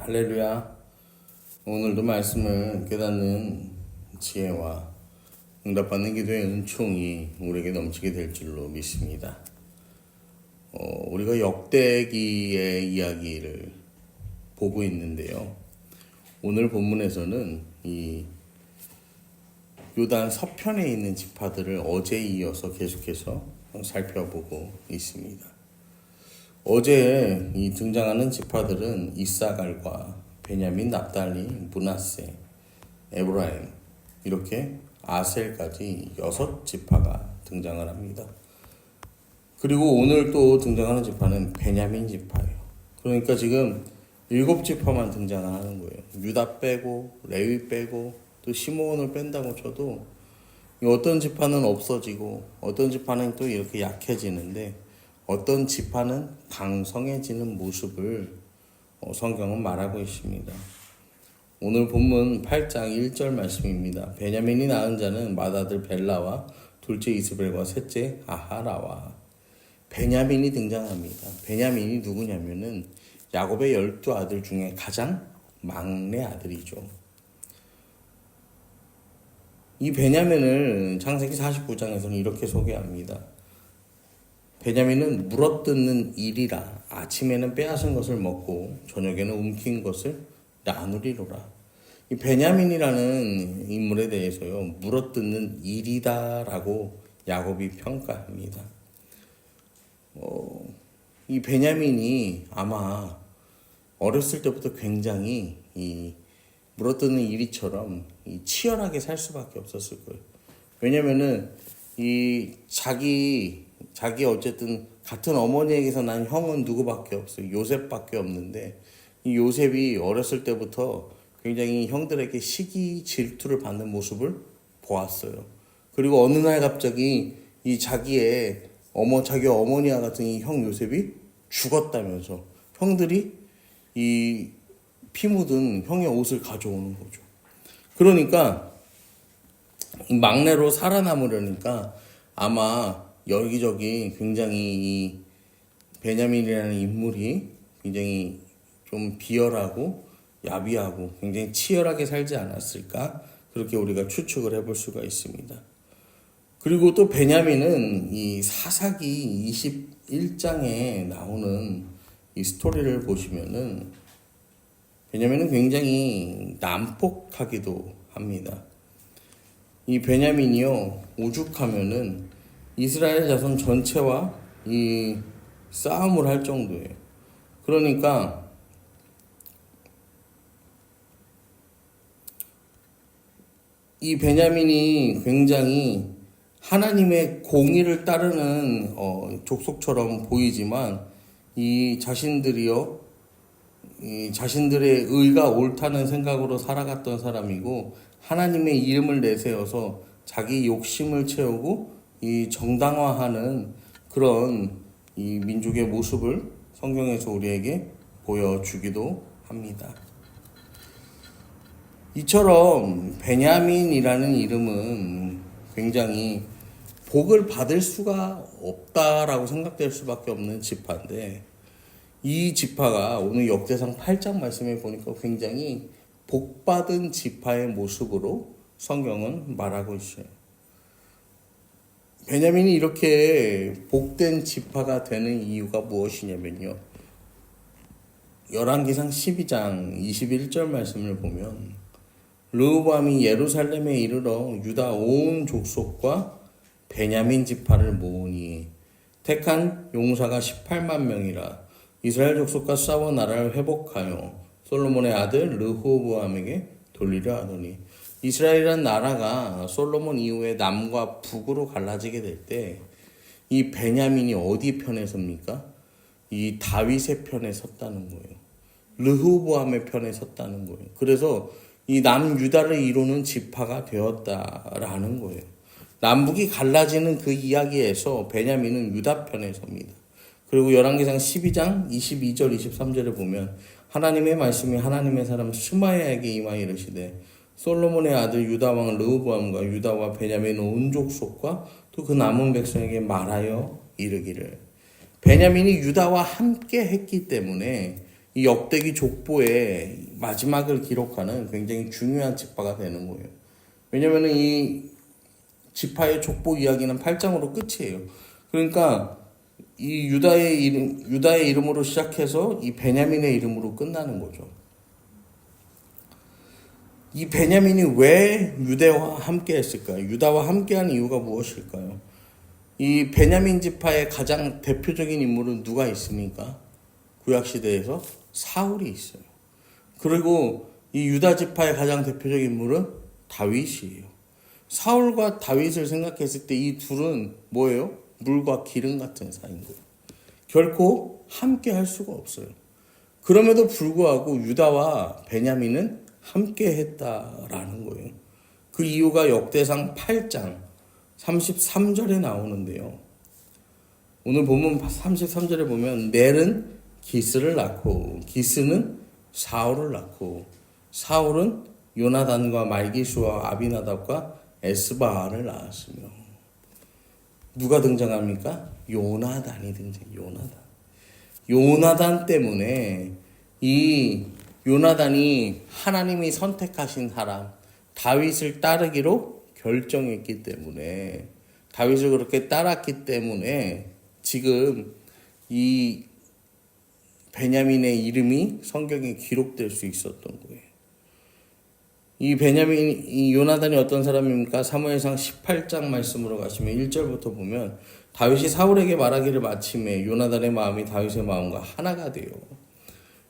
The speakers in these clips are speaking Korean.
할렐루야. 오늘도 말씀을 깨닫는 지혜와 응답받는 기도의 은총이 우리에게 넘치게 될 줄로 믿습니다. 우리가 역대기의 이야기를 보고 있는데요. 오늘 본문에서는 이 요단 서편에 있는 지파들을 어제에 이어서 계속해서 살펴보고 있습니다. 어제 이 등장하는 지파들은 이사갈과 베냐민, 납달리, 므낫세, 에브라임 이렇게 아셀까지 6지파가 등장을 합니다. 그리고 오늘 또 등장하는 지파는 베냐민 지파예요. 그러니까 지금 7지파만 등장을 하는 거예요. 유다 빼고 레위 빼고 또 시므온을 뺀다고 쳐도 어떤 지파는 없어지고 어떤 지파는 또 이렇게 약해지는데 어떤 지파는 강성해지는 모습을 성경은 말하고 있습니다. 오늘 본문 8장 1절 말씀입니다. 베냐민이 낳은 자는 맏아들 벨라와 둘째 이스벨과 셋째 아하라와. 베냐민이 등장합니다. 베냐민이 누구냐면은 야곱의 12아들 중에 가장 막내 아들이죠. 이 베냐민을 창세기 49장에서는 이렇게 소개합니다. 베냐민은 물어뜯는 일이라 아침에는 빼앗은 것을 먹고 저녁에는 움킨 것을 나누리로라. 이 베냐민이라는 인물에 대해서요, 물어뜯는 일이다라고 야곱이 평가합니다. 이 베냐민이 아마 어렸을 때부터 굉장히 이 물어뜯는 일이처럼 치열하게 살 수밖에 없었을 거예요. 왜냐면은 이 자기 어쨌든 같은 어머니에게서 난 형은 누구밖에 없어요. 요셉밖에 없는데 이 요셉이 어렸을 때부터 굉장히 형들에게 시기 질투를 받는 모습을 보았어요. 그리고 어느 날 갑자기 이 자기 어머니와 같은 이 형 요셉이 죽었다면서 형들이 이 피 묻은 형의 옷을 가져오는 거죠. 그러니까 막내로 살아남으려니까 아마 여기저기 굉장히 이 베냐민이라는 인물이 굉장히 좀 비열하고 야비하고 굉장히 치열하게 살지 않았을까, 그렇게 우리가 추측을 해볼 수가 있습니다. 그리고 또 베냐민은 이 사사기 21장에 나오는 이 스토리를 보시면은 베냐민은 굉장히 난폭하기도 합니다. 이 베냐민이요, 오죽하면은 이스라엘 자손 전체와 이 싸움을 할 정도예요. 그러니까 이 베냐민이 굉장히 하나님의 공의를 따르는 족속처럼 보이지만 이 자신들이요, 이 자신들의 의가 옳다는 생각으로 살아갔던 사람이고 하나님의 이름을 내세워서 자기 욕심을 채우고 이 정당화하는 그런 이 민족의 모습을 성경에서 우리에게 보여주기도 합니다. 이처럼 베냐민이라는 이름은 굉장히 복을 받을 수가 없다라고 생각될 수밖에 없는 지파인데, 이 지파가 오늘 역대상 8장 말씀에 보니까 굉장히 복받은 지파의 모습으로 성경은 말하고 있어요. 베냐민이 이렇게 복된 지파가 되는 이유가 무엇이냐면요, 열왕기상 12장 21절 말씀을 보면 르호보암이 예루살렘에 이르러 유다 온 족속과 베냐민 지파를 모으니 택한 용사가 18만 명이라 이스라엘 족속과 싸워 나라를 회복하여 솔로몬의 아들 르호보암에게 돌리려 하더니, 이스라엘이란 나라가 솔로몬 이후에 남과 북으로 갈라지게 될 때 이 베냐민이 어디 편에 섭니까? 이 다윗의 편에 섰다는 거예요. 르호보암의 편에 섰다는 거예요. 그래서 이 남유다를 이루는 지파가 되었다라는 거예요. 남북이 갈라지는 그 이야기에서 베냐민은 유다 편에 섭니다. 그리고 열왕기상 12장 22절 23절에 보면 하나님의 말씀이 하나님의 사람 스마야에게 임하여 이르시되 솔로몬의 아들 유다 왕 르호보암과 유다와 베냐민 온 족속과 또 그 남은 백성에게 말하여 이르기를. 베냐민이 유다와 함께 했기 때문에 이 역대기 족보의 마지막을 기록하는 굉장히 중요한 지파가 되는 거예요. 왜냐면은 이 지파의 족보 이야기는 8장으로 끝이에요. 그러니까 이 유다의 이름으로 시작해서 이 베냐민의 이름으로 끝나는 거죠. 이 베냐민이 왜 유다와 함께 했을까요? 유다와 함께한 이유가 무엇일까요? 이 베냐민 지파의 가장 대표적인 인물은 누가 있습니까? 구약시대에서 사울이 있어요. 그리고 이 유다 지파의 가장 대표적인 인물은 다윗이에요. 사울과 다윗을 생각했을 때 이 둘은 뭐예요? 물과 기름 같은 사이인 거예요. 결코 함께 할 수가 없어요. 그럼에도 불구하고 유다와 베냐민은 함께 했다라는 거예요. 그 이유가 역대상 8장 33절에 나오는데요. 오늘 본문 33절에 보면 넬은 기스를 낳고 기스는 사울을 낳고 사울은 요나단과 말기수와 아비나답과 에스바를 낳았으며 누가 등장합니까? 요나단이 요나단 때문에 이 요나단이 하나님이 선택하신 사람 다윗을 따르기로 결정했기 때문에 다윗을 그렇게 따랐기 때문에 지금 이 베냐민의 이름이 성경에 기록될 수 있었던 거예요. 이 요나단이 어떤 사람입니까? 사무엘상 18장 말씀으로 가시면 1절부터 보면 다윗이 사울에게 말하기를 마침에 요나단의 마음이 다윗의 마음과 하나가 되어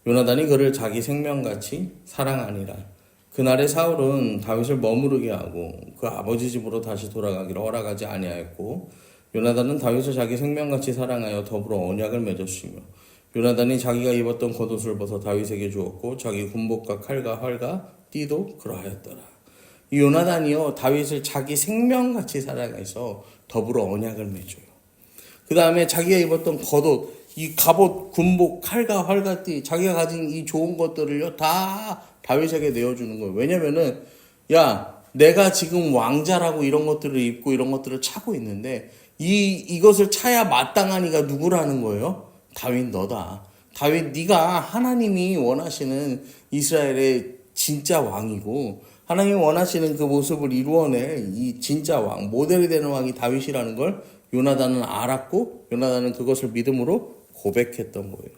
요나단이 그를 자기 생명같이 사랑하니라. 그날에 사울은 다윗을 머무르게 하고 그 아버지 집으로 다시 돌아가기를 허락하지 아니하였고 요나단은 다윗을 자기 생명같이 사랑하여 더불어 언약을 맺었으며 요나단이 자기가 입었던 겉옷을 벗어 다윗에게 주었고 자기 군복과 칼과 활과 띠도 그러하였더라. 이 요나단이요 다윗을 자기 생명같이 사랑해서 더불어 언약을 맺어요. 그 다음에 자기가 입었던 겉옷, 이 갑옷, 군복, 칼과 활과 띠, 자기가 가진 이 좋은 것들을요 다 다윗에게 내어주는 거예요. 왜냐면은 야 내가 지금 왕자라고 이런 것들을 입고 이런 것들을 차고 있는데 이것을 차야 마땅한 이가 누구라는 거예요? 다윗 너다. 다윗 네가 하나님이 원하시는 이스라엘의 진짜 왕이고 하나님이 원하시는 그 모습을 이루어낼 이 진짜 왕, 모델이 되는 왕이 다윗이라는 걸 요나단은 알았고 요나단은 그것을 믿음으로 고백했던 거예요.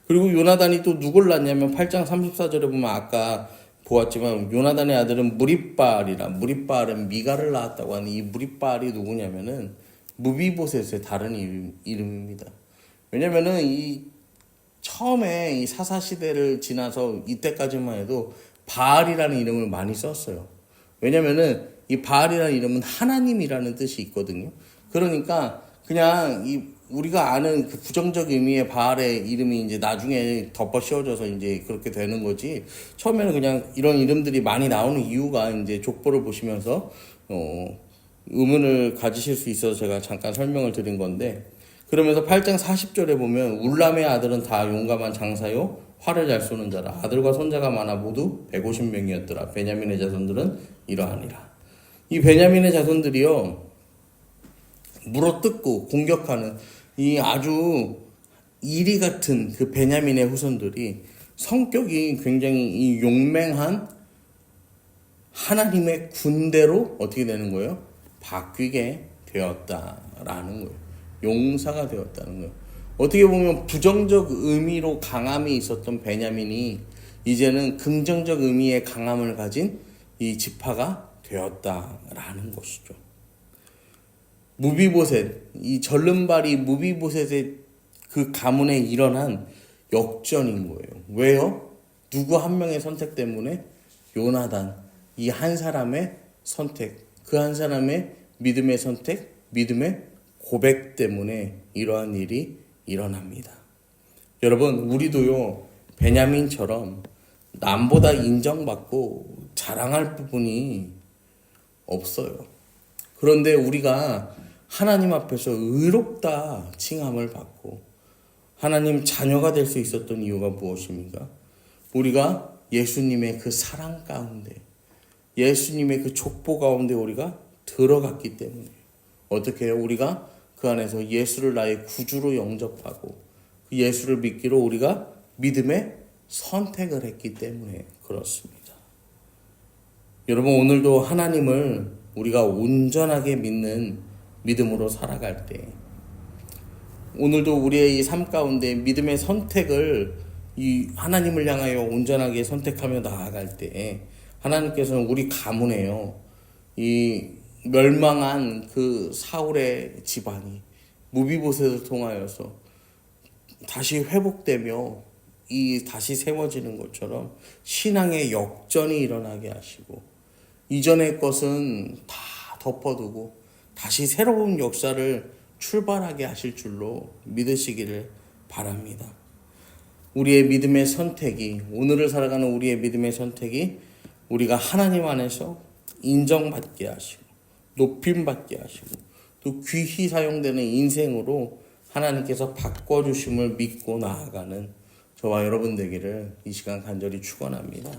그리고 요나단이 또 누굴 낳냐면 8장 34절에 보면 아까 보았지만 요나단의 아들은 무립바알은 미가를 낳았다고 하는 이 무립바알이 누구냐면은 무비보셋의 다른 이름입니다. 왜냐면은 이 처음에 이 사사 시대를 지나서 이때까지만 해도 바알이라는 이름을 많이 썼어요. 왜냐면은 이 바알이라는 이름은 하나님이라는 뜻이 있거든요. 그러니까 그냥 우리가 아는 그 부정적 의미의 바알의 이름이 이제 나중에 덮어 씌워져서 이제 그렇게 되는 거지. 처음에는 그냥 이런 이름들이 많이 나오는 이유가 이제 족보를 보시면서 의문을 가지실 수 있어서 제가 잠깐 설명을 드린 건데, 그러면서 8장 40절에 보면 울람의 아들은 다 용감한 장사요 활을 잘 쏘는 자라. 아들과 손자가 많아 모두 150명이었더라. 베냐민의 자손들은 이러하니라. 이 베냐민의 자손들이요 물어뜯고 공격하는 이 아주 이리 같은 그 베냐민의 후손들이 성격이 굉장히 이 용맹한 하나님의 군대로 어떻게 되는 거예요? 바뀌게 되었다라는 거예요. 용사가 되었다는 거예요. 어떻게 보면 부정적 의미로 강함이 있었던 베냐민이 이제는 긍정적 의미의 강함을 가진 이 지파가 되었다라는 것이죠. 무비보셋, 이 절름발이 무비보셋의 그 가문에 일어난 역전인 거예요. 왜요? 누구 한 명의 선택 때문에? 요나단, 이 한 사람의 선택, 그 한 사람의 믿음의 선택, 믿음의 고백 때문에 이러한 일이 일어납니다. 여러분, 우리도요 베냐민처럼 남보다 인정받고 자랑할 부분이 없어요. 그런데 우리가 하나님 앞에서 의롭다 칭함을 받고 하나님 자녀가 될 수 있었던 이유가 무엇입니까? 우리가 예수님의 그 사랑 가운데, 예수님의 그 족보 가운데 우리가 들어갔기 때문에. 어떻게 해요? 우리가 그 안에서 예수를 나의 구주로 영접하고 그 예수를 믿기로 우리가 믿음의 선택을 했기 때문에 그렇습니다. 여러분, 오늘도 하나님을 우리가 온전하게 믿는 믿음으로 살아갈 때, 오늘도 우리의 이 삶 가운데 믿음의 선택을 이 하나님을 향하여 온전하게 선택하며 나아갈 때, 하나님께서는 우리 가문에요, 이 멸망한 그 사울의 집안이 무비보셋을 통하여서 다시 회복되며 이 다시 세워지는 것처럼 신앙의 역전이 일어나게 하시고, 이전의 것은 다 덮어두고 다시 새로운 역사를 출발하게 하실 줄로 믿으시기를 바랍니다. 우리의 믿음의 선택이, 오늘을 살아가는 우리의 믿음의 선택이 우리가 하나님 안에서 인정받게 하시고 높임받게 하시고 또 귀히 사용되는 인생으로 하나님께서 바꿔주심을 믿고 나아가는 저와 여러분 되기를 이 시간 간절히 축원합니다.